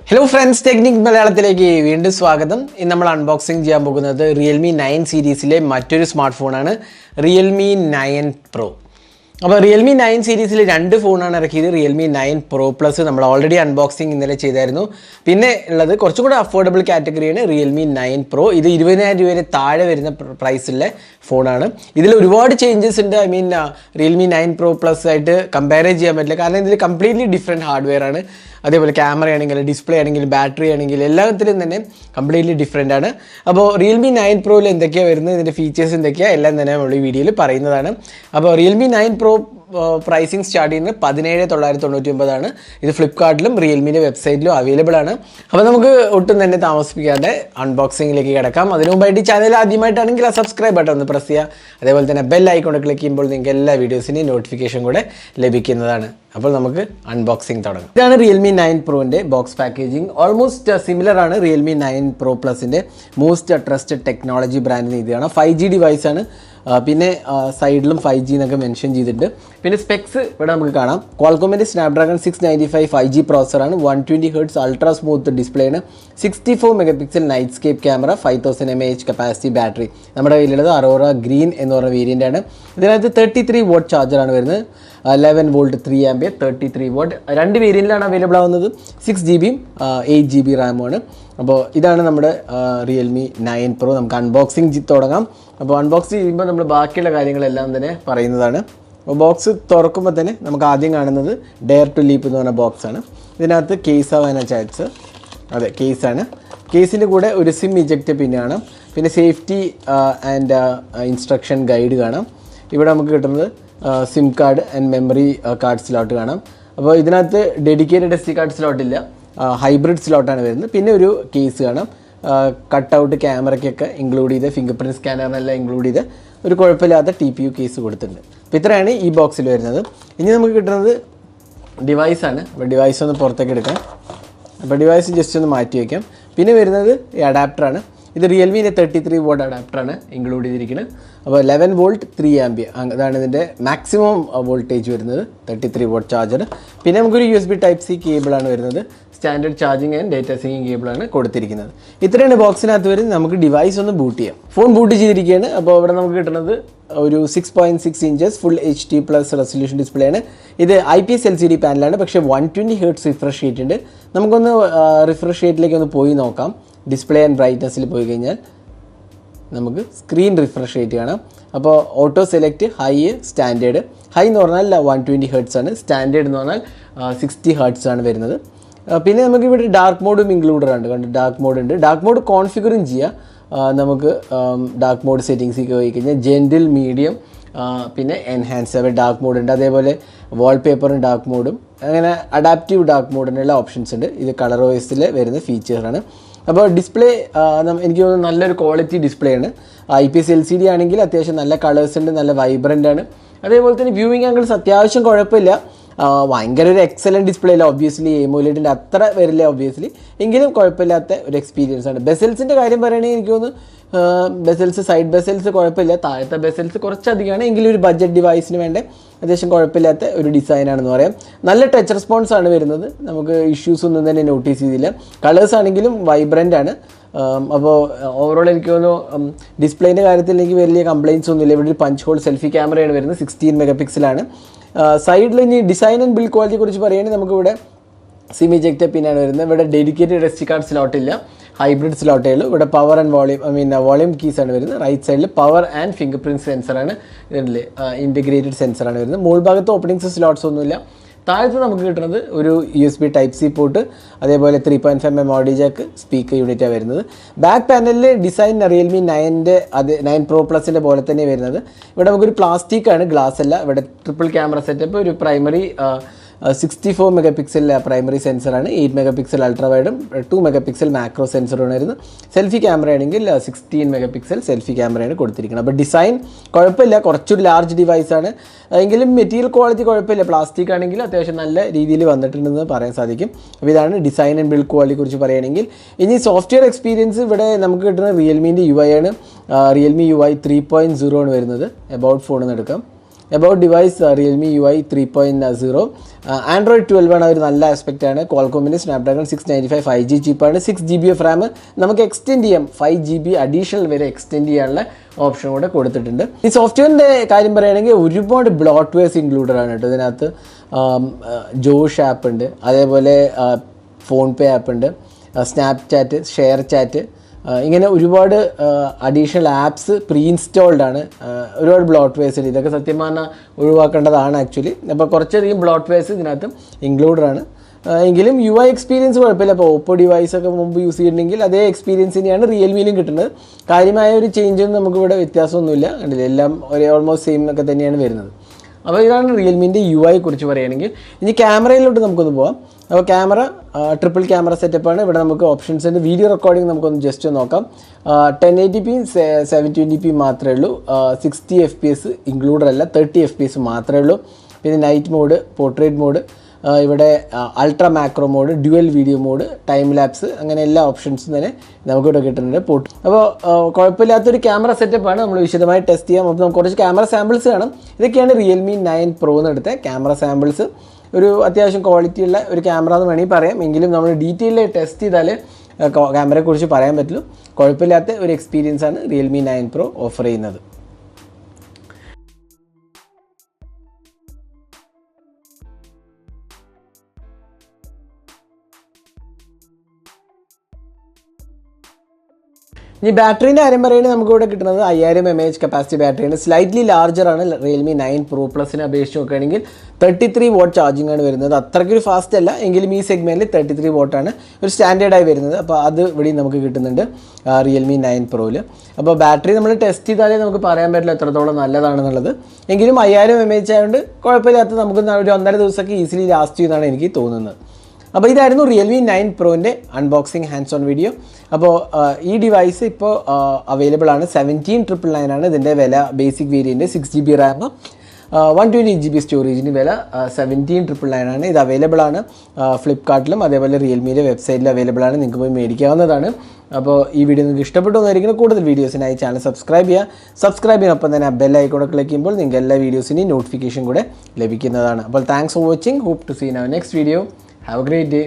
Hello friends, Technique Malayalamത്തിലേക്ക് വീണ്ടും സ്വാഗതം. ഇന്ന് നമ്മൾ അൺബോക്സിംഗ് ചെയ്യാൻ പോകുന്നത് Realme 9 സീരീസിലെ മറ്റൊരു സ്മാർട്ട് ഫോണാണ് Realme 9 Pro. അപ്പോൾ Realme 9 സീരീസിൽ രണ്ട് ഫോണാണ് ഇറക്കിയത്. Realme 9 Pro Plus നമ്മൾ ഓൾറെഡി അൺബോക്സിംഗ് ഇന്നലെ ചെയ്തായിരുന്നു. പിന്നെ ഉള്ളത് കുറച്ചും കൂടെ അഫോർഡബിൾ കാറ്റഗറിയാണ് Realme 9 Pro. ഇത് 20,000 രൂപ വരെ താഴെ വരുന്ന പ്രൈസിലെ ഫോണാണ്. ഇതിൽ ഒരുപാട് ചേഞ്ചസ് ഉണ്ട്. Realme 9 Pro Plus ആയിട്ട് കമ്പയർ ചെയ്യാൻ പറ്റില്ല. കാരണം ഇതിൽ കംപ്ലീറ്റ്ലി ഡിഫറെൻറ്റ് ഹാർഡ്വെയർ ആണ്. അതേപോലെ ക്യാമറ ആണെങ്കിൽ ഡിസ്പ്ലേ ആണെങ്കിൽ ബാറ്ററി ആണെങ്കിൽ എല്ലാത്തിലും തന്നെ കംപ്ലീറ്റ്ലി ഡിഫറെൻ്റ് ആണ്. അപ്പോൾ Realme 9 Proയിൽ എന്തൊക്കെയാണ് വരുന്നത്, ഇതിൻ്റെ ഫീച്ചേഴ്സ് എന്തൊക്കെയാണ് എല്ലാം തന്നെ നമ്മൾ ഈ വീഡിയോയിൽ പറയുന്നതാണ്. അപ്പോൾ Realme 9 Pro പ്രൈസിങ് സ്റ്റാർട്ട് ചെയ്യുന്നത് 17,999 ഇത് ഫ്ലിപ്കാർട്ടിലും റിയൽമിൻ്റെ വെബ്സൈറ്റിലും അവൈലബിൾ ആണ്. അപ്പോൾ നമുക്ക് ഒട്ടും തന്നെ താമസിപ്പിക്കാതെ അൺബോക്സിങ്ങിലേക്ക് കിടക്കാം. അതിനു മുമ്പായിട്ട് ഈ ചാനൽ ആദ്യമായിട്ടാണെങ്കിൽ ആ സബ്സ്ക്രൈബ് ബട്ടൺ ഒന്ന് പ്രസ് ചെയ്യുക. അതേപോലെ തന്നെ ബെൽ ഐക്കോൺ ക്ലിക്ക് ചെയ്യുമ്പോൾ നിങ്ങൾക്ക് എല്ലാ വീഡിയോസിൻ്റെയും നോട്ടിഫിക്കേഷൻ കൂടെ ലഭിക്കുന്നതാണ്. അപ്പോൾ നമുക്ക് അൺബോക്സിംഗ് തുടങ്ങാം. ഇതാണ് Realme 9 Proൻ്റെ ബോക്സ് പാക്കേജിങ്. ഓൾമോസ്റ്റ് സിമിലർ ആണ് Realme 9 Pro Plusൻ്റെ മോസ്റ്റ് ട്രസ്റ്റഡ് ടെക്നോളജി ബ്രാൻഡിന് ഇതാണ്. 5G ഡിവൈസാണ്. പിന്നെ സൈഡിലും 5G എന്നൊക്കെ മെൻഷൻ ചെയ്തിട്ടുണ്ട്. പിന്നെ സ്പെക്സ് ഇവിടെ നമുക്ക് കാണാം. ക്വാൾകോമിൻ്റെ സ്നാപ്ഡ്രാഗൺ 695 5G പ്രോസറാണ്. 120 Hz അൾട്രാ സ്മൂത്ത് ഡിസ്പ്ലേ ആണ്. 64 MP night scape camera, 5000 mAh capacity battery. നമ്മുടെ കയ്യിലുള്ളത് അറോറ ഗ്രീൻ എന്ന് പറഞ്ഞ വേരിയൻ്റ് ആണ്. ഇതിനകത്ത് 33 watt ചാർജറാണ് വരുന്നത്. 11 volt 3 ampere 33 watt രണ്ട് വേരിയൻറ്റിലാണ് അവൈലബിൾ ആവുന്നത്. 6GB 8GB റാമാണ്. അപ്പോൾ ഇതാണ് നമ്മുടെ Realme 9 Pro. നമുക്ക് അൺബോക്സിങ് തുടങ്ങാം. അപ്പോൾ അൺബോക്സ് ചെയ്യുമ്പോൾ നമ്മൾ ബാക്കിയുള്ള കാര്യങ്ങളെല്ലാം തന്നെ പറയുന്നതാണ്. അപ്പോൾ ബോക്സ് തുറക്കുമ്പോൾ തന്നെ നമുക്ക് ആദ്യം കാണുന്നത് ഡെയർ ടു ലീപ്പ് എന്ന് പറഞ്ഞ ബോക്സാണ്. ഇതിനകത്ത് കേസ് ആവാന ചാൻസ്, അതെ കേസാണ്. കേസിൻ്റെ കൂടെ ഒരു സിം ഇജക്റ്റ് പിൻ കാണാം. പിന്നെ സേഫ്റ്റി ആൻഡ് ഇൻസ്ട്രക്ഷൻ ഗൈഡ് കാണാം. ഇവിടെ നമുക്ക് കിട്ടുന്നത് SIM card and memory card slot കാണാം. അപ്പോൾ ഇതിനകത്ത് ഡെഡിക്കേറ്റഡ് SD കാർഡ് സ്ലോട്ടില്ല, ഹൈബ്രിഡ് സ്ലോട്ടാണ് വരുന്നത്. പിന്നെ ഒരു കേസ് കാണാം. കട്ടൗട്ട് ക്യാമറയ്ക്കൊക്കെ ഇൻക്ലൂഡ് ചെയ്ത് ഫിംഗർ പ്രിൻറ്റ് സ്കാനറിനെല്ലാം ഇൻക്ലൂഡ് ചെയ്ത് ഒരു കുഴപ്പമില്ലാത്ത TPU കേസ് കൊടുത്തിട്ടുണ്ട്. അപ്പോൾ ഇത്രയാണ് ഈ ബോക്സിൽ വരുന്നത്. ഇനി നമുക്ക് കിട്ടുന്നത് ഡിവൈസാണ്. അപ്പോൾ ഡിവൈസ് ഒന്ന് പുറത്തേക്ക് എടുക്കാം. അപ്പോൾ ഡിവൈസ് ജസ്റ്റ് ഒന്ന് മാറ്റി വയ്ക്കാം. പിന്നെ വരുന്നത് ഈ അഡാപ്റ്ററാണ്. ഇത് റിയൽമിൻ്റെ 33 watt അഡാപ്റ്ററാണ് ഇൻക്ലൂഡ് ചെയ്തിരിക്കുന്നത്. അപ്പോൾ 11 volt 3 ampere അതാണ് ഇതിൻ്റെ മാക്സിമം വോൾട്ടേജ് വരുന്നത്. 33 watt ചാർജർ. പിന്നെ നമുക്കൊരു USB Type-C കേബിളാണ് വരുന്നത്. Standard charging and data syncing കേബിളാണ് കൊടുത്തിരിക്കുന്നത്. ഇത്രയാണ് ബോക്സിനകത്ത് വരുന്നത്. നമുക്ക് ഡിവൈസ് ഒന്ന് ബൂട്ട് ചെയ്യാം. ഫോൺ ബൂട്ട് ചെയ്തിരിക്കുകയാണ്. അപ്പോൾ ഇവിടെ നമുക്ക് കിട്ടുന്നത് ഒരു 6.6 inches full HD+ resolution display ആണ്. ഇത് IPS LCD പാനലാണ്. പക്ഷേ 120 Hz റിഫ്രഷ് റേറ്റ് ഉണ്ട്. നമുക്കൊന്ന് റിഫ്രഷ് റേറ്റിലേക്ക് ഒന്ന് പോയി നോക്കാം. ഡിസ്പ്ലേ ആൻഡ് ബ്രൈറ്റ്നസ്സിൽ പോയി കഴിഞ്ഞാൽ നമുക്ക് സ്ക്രീൻ റിഫ്രഷ് റേറ്റ് കാണാം. അപ്പോൾ auto select high, standard. High എന്ന് പറഞ്ഞാൽ 120 Hz ആണ്. സ്റ്റാൻഡേർഡ് എന്ന് പറഞ്ഞാൽ 60 Hz ആണ് വരുന്നത്. പിന്നെ നമുക്ക് ഇവിടെ ഡാർക്ക് മോഡും ഇൻക്ലൂഡഡ് ആണ്. കണ്ട് ഡാർക്ക് മോഡ് ഉണ്ട്. ഡാർക്ക് മോഡ് കോൺഫിഗറും ചെയ്യാം. നമുക്ക് ഡാർക്ക് മോഡ് സെറ്റിങ്സിലേക്ക് പോയി കഴിഞ്ഞാൽ ജെൻറ്റിൽ, മീഡിയം, പിന്നെ എൻഹാൻസ് അവർ ഡാർക്ക് മോഡ് ഉണ്ട്. അതേപോലെ വാൾപേപ്പറും ഡാർക്ക് മോഡും അങ്ങനെ അഡാപ്റ്റീവ് ഡാർക്ക് മോഡിനുള്ള ഓപ്ഷൻസ് ഉണ്ട്. ഇത് കളർ OSൽ വരുന്ന ഫീച്ചറാണ്. അപ്പോൾ ഡിസ്പ്ലേ എനിക്ക് തോന്നുന്നു നല്ലൊരു ക്വാളിറ്റി ഡിസ്പ്ലേ ആണ്. IPS LCD ആണെങ്കിൽ അത്യാവശ്യം നല്ല കളേഴ്സ് ഉണ്ട്, നല്ല വൈബ്രൻ്റ് ആണ്. അതേപോലെ തന്നെ വ്യൂവിങ് ആംഗിൾസ് അത്യാവശ്യം കുഴപ്പമില്ല. ഭയങ്കര ഒരു എക്സലൻറ്റ് ഡിസ്പ്ലേ അല്ല ഒബ്വിയസ്ലി, AMOLEDൻ്റെ അത്ര വരില്ല ഒബ്വിയസ്ലി, എങ്കിലും കുഴപ്പമില്ലാത്ത ഒരു എക്സ്പീരിയൻസ് ആണ്. ബെസൽസിൻ്റെ കാര്യം പറയുകയാണെങ്കിൽ എനിക്ക് തോന്നുന്നു ബെസൽസ്, സൈഡ് ബെസൽസ് കുഴപ്പമില്ല. താഴത്തെ ബെസൽസ് കുറച്ചധികമാണ്, എങ്കിലും ഒരു ബഡ്ജറ്റ് ഡിവൈസിന് വേണ്ട അത്യാവശ്യം കുഴപ്പമില്ലാത്ത ഒരു ഡിസൈനാണെന്ന് പറയാം. നല്ല ടച്ച് റെസ്പോൺസ് ആണ് വരുന്നത്. നമുക്ക് ഇഷ്യൂസ് ഒന്നും തന്നെ നോട്ടീസ് ചെയ്തില്ല. കളേഴ്സ് ആണെങ്കിലും വൈബ്രൻ്റ് ആണ്. അപ്പോൾ ഓവറോൾ എനിക്ക് തോന്നുന്നു ഡിസ്പ്ലേൻ്റെ കാര്യത്തിൽ എനിക്ക് വലിയ കംപ്ലയിൻസ് ഒന്നുമില്ല. ഇവിടെ ഒരു പഞ്ച് ഹോൾ സെൽഫി ക്യാമറയാണ് വരുന്നത്. 16 MP സൈഡിൽ. ഇനി ഡിസൈൻ ആൻഡ് ബിൽഡ് ക്വാളിറ്റിയെ കുറിച്ച് പറയുകയാണെങ്കിൽ നമുക്കിവിടെ സിം ഇജക്റ്റ് പിന്നാണ് വരുന്നത്. ഇവിടെ ഡെഡിക്കേറ്റഡ് SD കാർഡ് സ്ലോട്ടില്ല, ഹൈബ്രിഡ് സ്ലോട്ടേ ഉള്ളൂ. ഇവിടെ പവർ ആൻഡ് വോളിയം കീസാണ് വരുന്നത്. റൈറ്റ് സൈഡിൽ പവർ ആൻഡ് ഫിംഗർ പ്രിൻറ്റ് സെൻസറാണ് ഇതിൽ ഇൻറ്റഗ്രേറ്റഡ് സെൻസറാണ് വരുന്നത്. മുകൾ ഭാഗത്ത് ഓപ്പണിങ്സ് സ്ലോട്ട്സ് ഒന്നുമില്ല. താഴത്ത് നമുക്ക് കിട്ടുന്നത് ഒരു USB Type-C പോർട്ട്, അതേപോലെ 3.5mm ഓഡിയോ ജാക്ക്, സ്പീക്കർ യൂണിറ്റാണ് വരുന്നത്. ബാക്ക് പാനലിൽ ഡിസൈൻ Realme 9 Pro Plusൻ്റെ പോലെ തന്നെ വരുന്നത്. ഇവിടെ നമുക്കൊരു പ്ലാസ്റ്റിക് ആണ്, ഗ്ലാസ് അല്ല. ഇവിടെ ട്രിപ്പിൾ ക്യാമറ സെറ്റപ്പ്, ഒരു പ്രൈമറി 64 MP പ്രൈമറി സെൻസറാണ്. 8 MP അൾട്രാ വൈഡും 2 MP മാക്രോ സെൻസറുമാണ് വരുന്നത്. സെൽഫി ക്യാമറ ആണെങ്കിൽ 16 MP സെൽഫി ക്യാമറയാണ് കൊടുത്തിരിക്കുന്നത്. അപ്പോൾ ഡിസൈൻ കുഴപ്പമില്ല, കുറച്ചൊരു ലാർജ് ഡിവൈസാണ്, എങ്കിലും മെറ്റീരിയൽ ക്വാളിറ്റി കുഴപ്പമില്ല. പ്ലാസ്റ്റിക് ആണെങ്കിൽ അത്യാവശ്യം നല്ല രീതിയിൽ വന്നിട്ടുണ്ടെന്ന് പറയാൻ സാധിക്കും. അപ്പോൾ ഇതാണ് ഡിസൈൻ ആൻഡ് ബിൽഡ് ക്വാളിറ്റിയെ കുറിച്ച് പറയുകയാണെങ്കിൽ. ഇനി സോഫ്റ്റ്വെയർ എക്സ്പീരിയൻസ് ഇവിടെ നമുക്ക് കിട്ടുന്ന റിയൽമിൻ്റെ UI ആണ്. Realme UI 3.0 ആണ് വരുന്നത്. എബൌട്ട് ഫോണിൽ നിന്ന് എടുക്കാം. About device Realme UI 3.0. Android 12 ആണ്, ഒരു നല്ല ആസ്പെക്റ്റാണ്. ക്വാൾകോമിൻ്റെ സ്നാപ്ഡ്രാഗൺ 695 5G ചിപ്പാണ്. 6GB of RAM. നമുക്ക് എക്സ്റ്റെൻഡ് ചെയ്യാം, 5GB അഡീഷണൽ വരെ എക്സ്റ്റെൻഡ് ചെയ്യാനുള്ള ഓപ്ഷൻ കൂടെ കൊടുത്തിട്ടുണ്ട്. ഈ സോഫ്റ്റ്വെയറിൻ്റെ കാര്യം പറയുകയാണെങ്കിൽ ഒരുപാട് ബ്ലോട്ട്വെയർസ് ഇൻക്ലൂഡഡ് ആണ് കേട്ടോ ഇതിനകത്ത്. ജോഷ് ആപ്പ് ഉണ്ട്, അതേപോലെ ഫോൺ പേ ആപ്പ് ഉണ്ട്, സ്നാപ്ചാറ്റ്, ഷെയർ ചാറ്റ്, ഇങ്ങനെ ഒരുപാട് അഡീഷണൽ ആപ്സ് പ്രീ ഇൻസ്റ്റാൾഡ് ആണ്. ഒരുപാട് ബ്ലോട്ട്വെയർസ് ഉണ്ട്. ഇതൊക്കെ സത്യം പറഞ്ഞാൽ ഒഴിവാക്കേണ്ടതാണ് ആക്ച്വലി. അപ്പോൾ കുറച്ചധികം ബ്ലോട്ട്വെയർസ് ഇതിനകത്ത് ഇൻക്ലൂഡഡ് ആണ്. എങ്കിലും UI എക്സ്പീരിയൻസ് കുഴപ്പമില്ല. അപ്പോൾ ഓപ്പോ ഡിവൈസൊക്കെ മുമ്പ് യൂസ് ചെയ്തിട്ടുണ്ടെങ്കിൽ അതേ എക്സ്പീരിയൻസ് തന്നെയാണ് റിയൽമിയിലും കിട്ടുന്നത്. കാര്യമായ ഒരു ചേഞ്ചൊന്നും നമുക്കിവിടെ വ്യത്യാസമൊന്നുമില്ല. കണ്ടില്ല, എല്ലാം ഒരേ ഓൾമോസ്റ്റ് സെയിം ഒക്കെ തന്നെയാണ് വരുന്നത്. അപ്പോൾ ഇതാണ് റിയൽമിൻ്റെ UI കുറിച്ച് പറയുകയാണെങ്കിൽ. ഇനി ക്യാമറയിലോട്ട് നമുക്കൊന്ന് പോകാം. അപ്പോൾ ക്യാമറ ട്രിപ്പിൾ ക്യാമറ സെറ്റപ്പാണ്. ഇവിടെ നമുക്ക് ഓപ്ഷൻസ് ഉണ്ട്. വീഡിയോ റെക്കോർഡിംഗ് നമുക്കൊന്ന് ജസ്റ്റ് നോക്കാം. 1080p 720p മാത്രമേ ഉള്ളൂ. 60 FPS ഇൻക്ലൂഡഡ് അല്ല, 30 FPS മാത്രമേ ഉള്ളൂ. പിന്നെ നൈറ്റ് മോഡ്, പോർട്രേറ്റ് മോഡ്, ഇവിടെ ultra macro mode, dual video mode, time lapse, അങ്ങനെ എല്ലാ ഓപ്ഷൻസും തന്നെ നമുക്കിവിടെ കിട്ടുന്നുണ്ട്. അപ്പോൾ കുഴപ്പമില്ലാത്തൊരു ക്യാമറ സെറ്റപ്പാണ്. നമ്മൾ വിശദമായി ടെസ്റ്റ് ചെയ്യാം. അപ്പോൾ നമുക്ക് കുറച്ച് ക്യാമറ സാമ്പിൾസ് കാണാം. ഇതൊക്കെയാണ് റിയൽമി 9 Pro എടുത്ത ക്യാമറ സാമ്പിൾസ്. ഒരു അത്യാവശ്യം ക്വാളിറ്റി ഉള്ള ഒരു ക്യാമറ എന്ന് വേണമെങ്കിൽ പറയാം. എങ്കിലും നമ്മൾ ഡീറ്റെയിൽ ടെസ്റ്റ് ചെയ്താൽ ക്യാമറയെക്കുറിച്ച് പറയാൻ പറ്റുള്ളൂ. കുഴപ്പമില്ലാത്ത ഒരു എക്സ്പീരിയൻസ് ആണ് റിയൽമി 9 Pro ഓഫർ ചെയ്യുന്നത്. ഇനി ബാറ്ററീൻ്റെ കാര്യം പറയുകയാണെങ്കിൽ നമുക്കിവിടെ കിട്ടുന്നത് 5000 mAh കപ്പാസിറ്റി ബാറ്ററിയാണ്. സ്ലൈറ്റ്ലി ലാർജറാണ് റിയൽമി 9 Pro Plusനെ അപേക്ഷിച്ച് നോക്കുകയാണെങ്കിൽ. 33 watt ചാർജിങ് ആണ് വരുന്നത്. അത്രയ്ക്കൊരു ഫാസ്റ്റ് അല്ല, എങ്കിലും ഈ സെഗ്മെൻറ്റിൽ 33 watt ആണ് ഒരു സ്റ്റാൻഡേർഡായി വരുന്നത്. അപ്പോൾ അത് ഇവിടെ നമുക്ക് കിട്ടുന്നുണ്ട് റിയൽമി 9 Proയിൽ. അപ്പോൾ ബാറ്ററി നമ്മൾ ടെസ്റ്റ് ചെയ്താലേ നമുക്ക് പറയാൻ പറ്റില്ല എത്രത്തോളം നല്ലതാണെന്നുള്ളത്. എങ്കിലും 5000 mAh ആയതുകൊണ്ട് കുഴപ്പമില്ലാത്ത നമുക്ക് ഒരു 1.5 ദിവസമൊക്കെ ഈസിലി ലാസ്റ്റ് ചെയ്യുന്നതാണ് എനിക്ക് തോന്നുന്നത്. അപ്പോൾ ഇതായിരുന്നു റിയൽമി 9 Proൻ്റെ അൺബോക്സിങ് ഹാൻഡ്സ് ഓൺ വീഡിയോ. അപ്പോൾ ഈ ഡിവൈസ് ഇപ്പോൾ അവൈലബിൾ ആണ്. 17,999 ആണ് ഇതിൻ്റെ വില. Basic variant 6GB Ram, 128GB സ്റ്റോറേജിന് വില 17,999 ആണ്. ഇത് അവൈലബിൾ ആണ് ഫ്ലിപ്കാർട്ടിലും അതേപോലെ റിയൽമിയുടെ വെബ്സൈറ്റിലും അവൈലബിൾ ആണ്. നിങ്ങൾക്ക് പോയി മേടിക്കാവുന്നതാണ്. അപ്പോൾ ഈ വീഡിയോ നിങ്ങൾക്ക് ഇഷ്ടപ്പെട്ടു എന്നായിരിക്കും. കൂടുതൽ വീഡിയോസിനായി ചാനൽ സബ്സ്ക്രൈബ് ചെയ്യുക. സബ്സ്ക്രൈബ് ചെയ്യുന്നൊപ്പം തന്നെ ബെൽ ഐക്കൺ ക്ലിക്ക് ചെയ്യുമ്പോൾ നിങ്ങൾക്ക് എല്ലാ വീഡിയോസിൻ്റെയും നോട്ടിഫിക്കേഷൻ കൂടെ ലഭിക്കുന്നതാണ്. അപ്പോൾ thanks for watching. Hope to see in our next video. Have a great day.